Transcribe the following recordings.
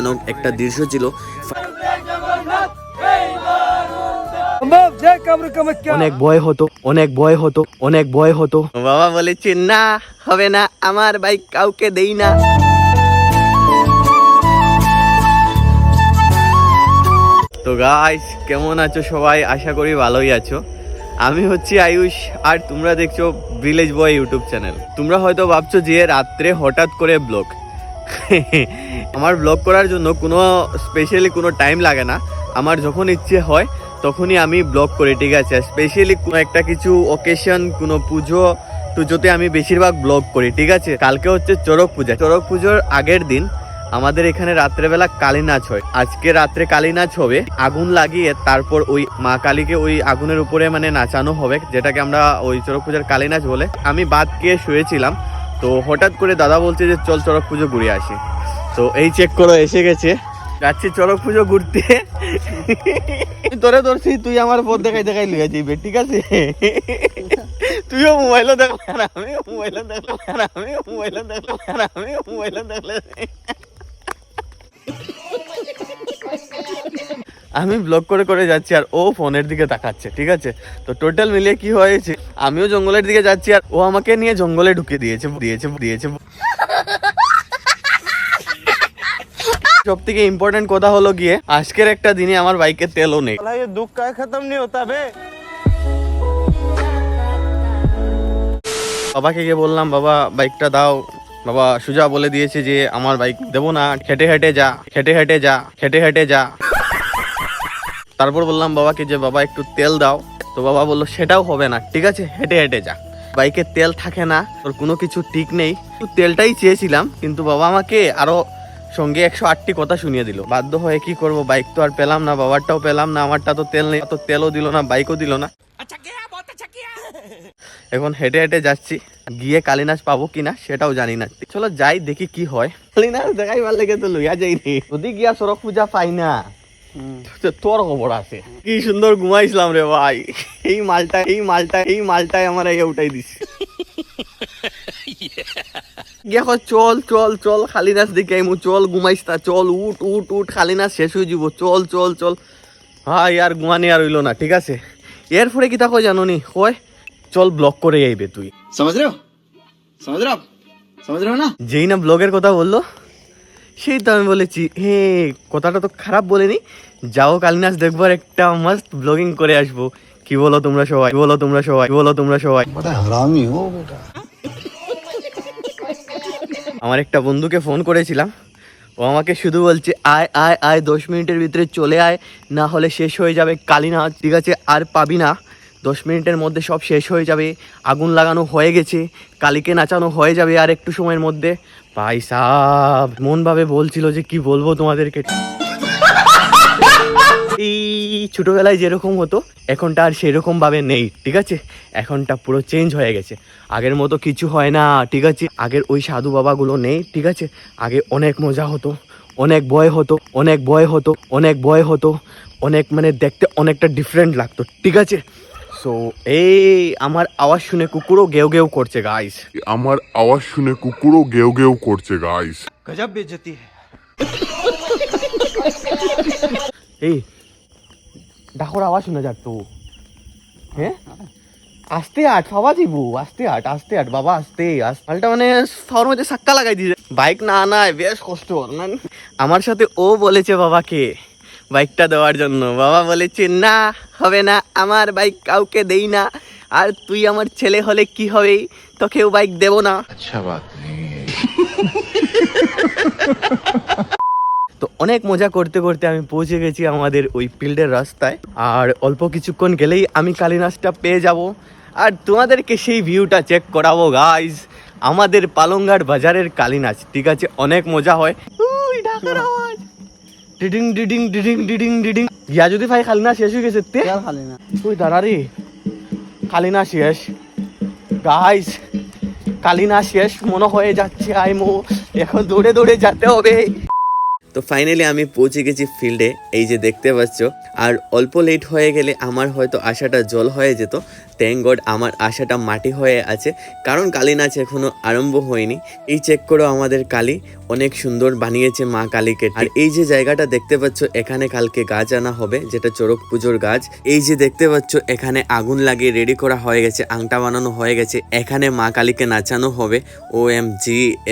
ভয়ানক একটা দৃশ্য ছিল। অনেক ভয় হতো, অনেক ভয় হতো, অনেক ভয় হতো। বাবা বলেছে না হবে না, আমার বাইক কাউকে দেই না। তো গাইস, কেমন আছো সবাই? আশা করি ভালোই আছো। আমি হচ্ছি আয়ুষ, আর তোমরা দেখছো ভিলেজ বয় ইউটিউব চ্যানেল। তোমরা হয়তো ভাবছো যে রাত্রে হঠাৎ করে ব্লগ। আমার ব্লগ করার জন্য কোনো স্পেশালি কোনো টাইম লাগে না। আমার যখন ইচ্ছে হয় তখনই আমি ব্লগ করি, ঠিক আছে? স্পেশালি কোনো একটা কিছু অকেশন, কোনো পুজো টুজোতে আমি বেশিরভাগ ব্লগ করি, ঠিক আছে? কালকে হচ্ছে চড়ক পূজা। চড়ক পুজোর আগের দিন আমাদের এখানে রাত্রেবেলা কালী নাচ হয়। আজকে রাত্রে কালী নাচ হবে, আগুন লাগিয়ে তারপর ওই মা কালীকে ওই আগুনের উপরে মানে নাচানো হবে, যেটাকে আমরা ওই চড়ক পূজার কালী নাচ বলে। আমি ভাত খেয়ে শুয়েছিলাম, তো হঠাৎ করে দাদা বলছে যে চল চড়ক পুজো ঘুরে আসি। তো এই চেক করো, এসে গেছে, যাচ্ছি চড়ক পুজো ঘুরতে। তোরে ধরছি, তুই আমার পথ দেখাই দেখাই লইয়া যাইবে, ঠিক আছে? তুইও মোবাইলও দেখলে আর আমিও মোবাইলও দেখলে আর আমিও মোবাইলও দেখলে আর আমিও মোবাইলও দেখলে। আমি ব্লগ করে করে যাচ্ছি আর ও ফোনের দিকে তাকাচ্ছে, ঠিক আছে? তো টোটাল মিলিয়ে কি হয়েছে, আমিও জঙ্গলের দিকে যাচ্ছি আর ও আমাকে নিয়ে জঙ্গলে ঢুকে দিয়েছে। সব থেকে ইম্পর্টেন্ট কথা হলো গিয়ে আজকের একটা দিনে আমার বাইকে তেলও নেই। দুঃখ কা খতম নেই হতা বে। বাবাকে গিয়ে বললাম, বাবা বাইকটা দাও। বাবা সুজা বলে দিয়েছে যে আমার বাইক দেবো না, হেঁটে হেঁটে যা, হেঁটে হেঁটে যা, হেঁটে হেঁটে যা। তারপর বললাম বাবাকে যে বাবা একটু তেল দাও। তো বাবা বললো সেটাও হবে না, ঠিক আছে হেঁটে হেঁটে যা। বাইকে তেল থাকে না, তোর কোনো কিছু ঠিক নেই। তেলটাই চেয়েছিলাম, কিন্তু বাবা আমাকে আরো সঙ্গে 108টি কথা শুনিয়ে দিল। বাধ্য হয়ে কি করব, বাইক তো আর পেলাম না, বাবারটাও পেলাম না, আমারটা তো তেল নেই, তো তেলও দিল না, বাইকও দিল না। এখন হেঁটে হেঁটে যাচ্ছি, গিয়ে কালীনাচ পাবো কিনা সেটাও জানি না। চলো যাই, দেখি কি হয়। কালীনাচ দেখাই ভালো লেগে তো লইয়া যাইনি, যদি গিয়া চড়ক পূজা পাই না তোর খবর আছে। কি সুন্দর ঘুমাইছিলাম রে ভাই, এই মালটায় আমার উঠাই দিছে। চল চল চল খালি নাচ দেখে আইমু, চল ঘুমাইস্তা, চল উঠ উঠ উঠ, খালি নাচ শেষ হয়ে যাব, চল চল চল। হ্যাঁ আর ঘুমানি আর হইলো না, ঠিক আছে? এরপরে কি তাকো জানো নি, হয় চল ব্লগ করে আইবে তুই, সমঝ রে না? যেই না ব্লগের কথা বললো সেই তো আমি বলেছি হে, কথাটা তো খারাপ বলিনি, যাও কালী নাচ দেখবো আর একটা মাস্ট ব্লগিং করে আসবো। কি বলো তোমরা সবাই? আমার একটা বন্ধুকে ফোন করেছিলাম, ও আমাকে শুধু বলছে আয় আয় আয়, 10 মিনিটের ভিতরে চলে আয়, না হলে শেষ হয়ে যাবে কালী নাচ, ঠিক আছে? আর পাবি না, 10 মিনিটের মধ্যে সব শেষ হয়ে যাবে, আগুন লাগানো হয়ে গেছে, কালীকে নাচানো হয়ে যাবে আর একটু সময়ের মধ্যে। ভাই সাব মন ভাবে বলছিল যে কি বলবো তোমাদেরকে। এই ছোটবেলায় যেরকম হতো এখনটা আর সেরকম ভাবে নেই, ঠিক আছে? এখনটা পুরো চেঞ্জ হয়ে গেছে, আগের মতো কিছু হয় না, ঠিক আছে? আগের ওই সাধু বাবাগুলো নেই, ঠিক আছে? আগে অনেক মজা হতো, অনেক ভয় হতো, অনেক ভয় হতো, অনেক ভয় হতো, অনেক মানে দেখতে অনেকটা ডিফারেন্ট লাগতো, ঠিক আছে? সো এই আমার আওয়াজ শুনে কুকুরও গেউ গেউ করছে গাইস, আমার আওয়াজ শুনে কুকুরও গেউ গেউ করছে গাইস। গজব বেইজ্জতি। এই ডাকর আওয়াজ শোনা যাচ্ছে, হ্যাঁ? আস্তে আট বাবা দিবু, আস্তে আট বাবা, আস্তে পাল্টা মানে ফাওয়ার মধ্যে সাক্কা লাগাই দিয়েছে। বাইক না আনায় বেশ কষ্ট না। আমার সাথে ও বলেছে বাবাকে বাইকটা দেওয়ার জন্য, বাবা বলেছে না হবে না, আমার বাইক কাউকে দেই না, আর তুই আমার ছেলে হলে কি হবে, তোকেও বাইক দেবো না। আচ্ছা বাত নেই। তো অনেক মজা করতে করতে আমি পৌঁছে গেছি আমাদের ওই ফিল্ডের রাস্তায়, আর অল্প কিছুক্ষণ গেলেই আমি কালী নাচটা পেয়ে যাব আর তোমাদেরকে সেই ভিউটা চেক করাবো গাইজ। আমাদের পালংঘাট বাজারের কালী নাচ, ঠিক আছে? অনেক মজা হয়। ওই ঢাকার আওয়াজ, ডিডিং ডিডিং ডিডিং ডিডিং ডিডিং। গিয়া যদি ভাই কালী নাচ শেষ হয়ে গেছে, তে খালি না ওই দাঁড়ারি কালী নাচ শেষ গাইজ, কালী নাচ শেষ মনে হয়ে যাচ্ছে। আইমো এখন দৌড়ে দৌড়ে যেতে হবে। তো ফাইনালি আমি পৌঁছে গেছি ফিল্ডে, এই যে দেখতে পাচ্ছ। আর অল্প লেট হয়ে গেলে আমার হয়তো আশাটা জল হয়ে যেত, থ্যাঙ্ক গড আমার আশাটা মাটি হয়ে আছে, কারণ কালী নাচ এখনো আরম্ভ হয়নি। এই চেক করো আমাদের কালী, অনেক সুন্দর বানিয়েছে মা কালীকে। আর এই যে জায়গাটা দেখতে পাচ্ছ, এখানে কালকে গাছ আনা হবে, যেটা চড়ক পুজোর গাছ। এই যে দেখতে পাচ্ছ এখানে আগুন লাগিয়ে রেডি করা হয়ে গেছে, আংটা বানানো হয়ে গেছে, এখানে মা কালীকে নাচানো হবে। OMG,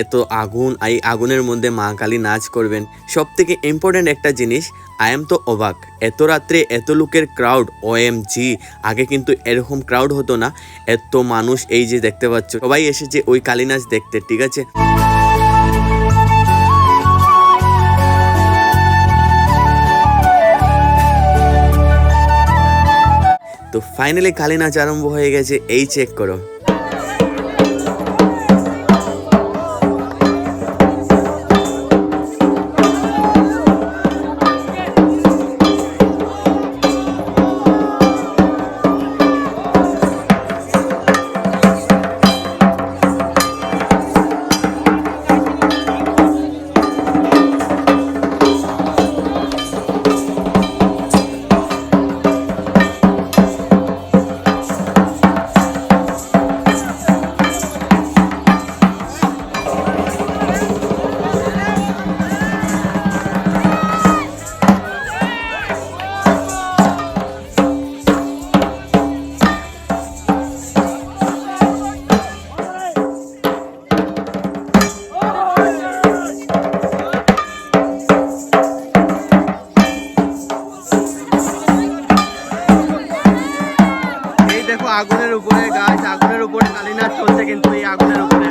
এত আগুন, এই আগুনের মধ্যে মা কালী নাচ করবেন। সব থেকে ইম্পর্টেন্ট একটা জিনিস, আই এম তো অবাক, এত রাত্রে এত লোকের ক্রাউড, OMG, আগে কিন্তু এরকম ক্রাউড হতো না। এত মানুষ এই যে দেখতে পাচ্ছ, সবাই এসেছে ওই কালী নাচ দেখতে, ঠিক আছে। তো ফাইনালি কালী নাচ আরম্ভ হয়ে গেছে, এই চেক করো। আগুনের উপরে গাছ, আগুনের উপরে কালী নাচ চলছে, কিন্তু এই আগুনের উপরে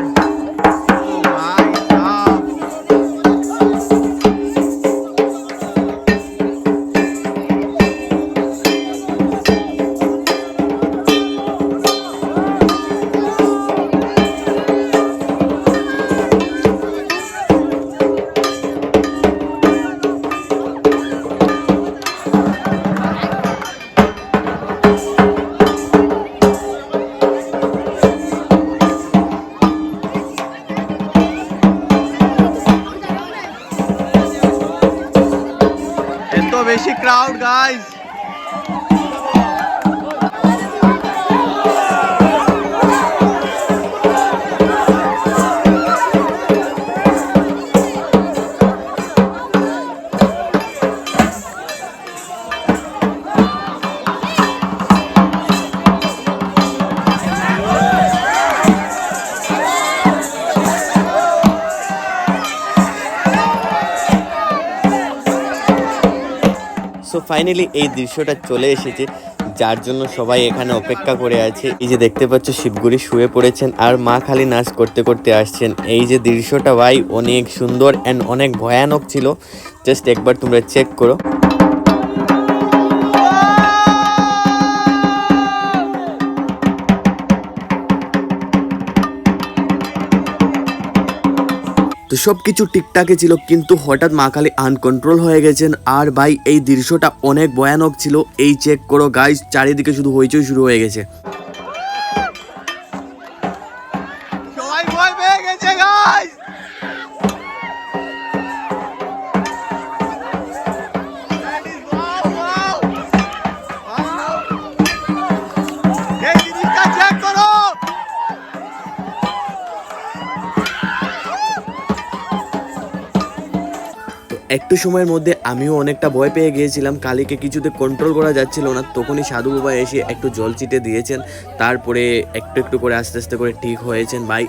বেশি ক্রাউড গাইস। সো ফাইনালি এই দৃশ্যটা চলে এসেছে, যার জন্য সবাই এখানে অপেক্ষা করে আছে। এই যে দেখতে পাচ্ছ শিবগুড়ি শুয়ে পড়েছেন আর মা খালি নাচ করতে করতে আসছেন। এই যে দৃশ্যটা ভাই অনেক সুন্দর অ্যান্ড অনেক ভয়ানক ছিল, জাস্ট একবার তোমরা চেক করো। তো সবকিছু ঠিকঠাকই ছিল, কিন্তু হঠাৎ মা কালী আনকন্ট্রোল হয়ে গেছেন। আর ভাই এই দৃশ্যটা অনেক ভয়ানক ছিল। এই চেক করো গাইস, চারিদিকে শুধু হইচই শুরু হয়ে গেছে। সবাই ভয় পেয়ে গেছে গাইস। এই জিনিসটা চেক করো। একটু সময়ের মধ্যে আমিও অনেকটা ভয় পেয়ে গিয়েছিলাম, কালীকে কিছুতে কন্ট্রোল করা যাচ্ছিল না। তখনই সাধু বাবা এসে একটু জল ছিটে দিয়েছেন, তারপরে একটু একটু করে আস্তে আস্তে করে ঠিক হয়েছেন। ভাই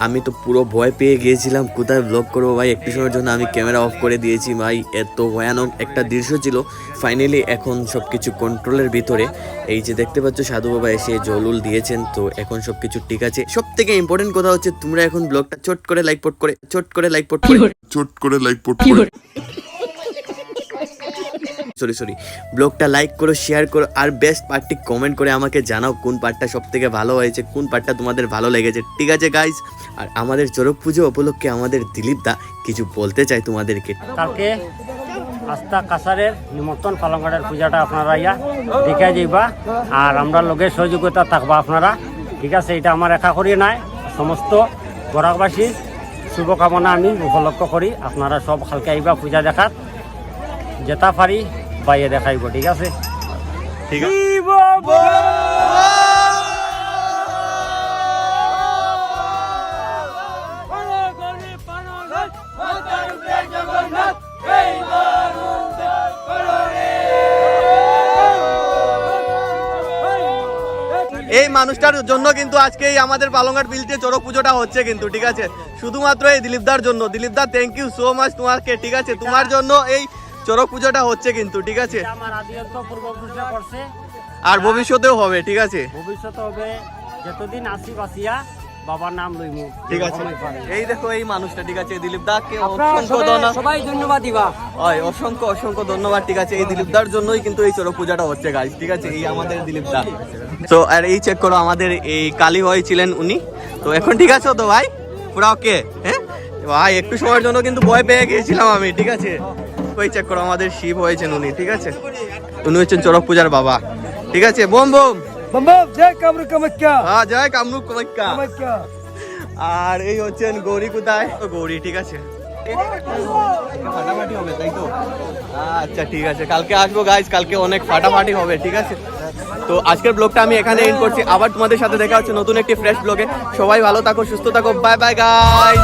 আমি তো পুরো ভয় পেয়ে গিয়েছিলাম, কোথায় ব্লগ করবো ভাই। একটু সময়ের জন্য আমি ক্যামেরা অফ করে দিয়েছি ভাই, এত ভয়ানক একটা দৃশ্য ছিল। ফাইনালি এখন সব কিছু কন্ট্রোলের ভিতরে। এই যে দেখতে পাচ্ছ সাধু বাবা এসে জলুল দিয়েছেন, তো এখন সব কিছু ঠিক আছে। সব থেকে ইম্পর্টেন্ট কথা হচ্ছে, তোমরা এখন ব্লগটা চট করে লাইক পোট করে সরি ব্লগটা লাইক করো, শেয়ার করো, আর বেস্ট পার্টটি কমেন্ট করে আমাকে জানাও কোন পার্টটা সব থেকে ভালো হয়েছে, কোন পার্টটা তোমাদের ভালো লেগেছে, ঠিক আছে গাইস। আর আমাদের চড়ক পুজো উপলক্ষে আমাদের দিলীপ দা কিছু বলতে চাই তোমাদেরকে। কালকে আস্থা কাছারের নিমন্ত্রণ পালংঘাটের পূজাটা আপনারা ইয়া দেখে যাইবা, আর আমরা লোকের সহযোগিতা থাকবা আপনারা, ঠিক আছে। এটা আমার একা করি নাই, সমস্ত বরাকবাসীর শুভকামনা আমি উপলক্ষ করি। আপনারা সব কালকে আইবা পূজা দেখাত, যেটা পারি বাইরে দেখাইব, ঠিক আছে। ঠিক আছে। মানুষটার জন্য কিন্তু আজকে এই আমাদের পালংঘাট বিলতে চড়ক পুজোটা হচ্ছে কিন্তু, ঠিক আছে, শুধুমাত্র এই দিলীপদার জন্য। দিলীপদা, থ্যাংক ইউ সো মাচ তোমাকে, ঠিক আছে, তোমার জন্য এই চড়ক পুজোটা হচ্ছে কিন্তু, ঠিক আছে, এটা আমার আদিয়ন্ত পূর্বপুরুষরা করছে, আর ভবিষ্যতেও হবে, ঠিক আছে, ভবিষ্যতে হবে। যতদিন আসি বাসিয়া বাবার নাম লইমু, ঠিক আছে। এই দেখো এই মানুষটা, ঠিক আছে, দিলীপ দাকে আপনারা অসংখ্য ধন্যবাদ, সবাই ধন্যবাদ দিবা। হয় অসংখ্য অসংখ্য ধন্যবাদ, ঠিক আছে, এই দিলীপদার জন্যই কিন্তু এই চড়ক পূজাটা হচ্ছে গাইস, ঠিক আছে, এই আমাদের দিলীপদা। তো আর এই চেক করো, আমাদের এই কালী ভাই ছিলেন উনি, তো এখন ঠিক আছে তো ভাই, পুরা ওকে? হ্যাঁ ভাই, একটু সময়ের জন্য কিন্তু ভয় পেয়ে গিয়েছিলাম আমি, ঠিক আছে। ওই চেক করো, আমাদের শিব হয়েছেন উনি, ঠিক আছে, উনি হচ্ছেন চড়ক পূজার বাবা, ঠিক আছে। বোম বোম জয় কামরু কামাখ্যা হ্যাঁ, জয় কামরূপ কামাখ্যা। কামাখ্যা। আর এই হচ্ছেন গৌরী, কোথায়? তো গৌরী, ঠিক আছে, ফাটাফাটি হবে তাই তো? আচ্ছা ঠিক আছে, কালকে আসবো গাইস, কালকে অনেক ফাটাফাটি হবে, ঠিক আছে। তো আজকের ব্লগটা আমি এখানে এন্ড করছি, আবার তোমাদের সাথে দেখা হচ্ছে নতুন একটি ফ্রেশ ব্লগে। সবাই ভালো থাকো, সুস্থ থাকো, বাই বাই গাইস।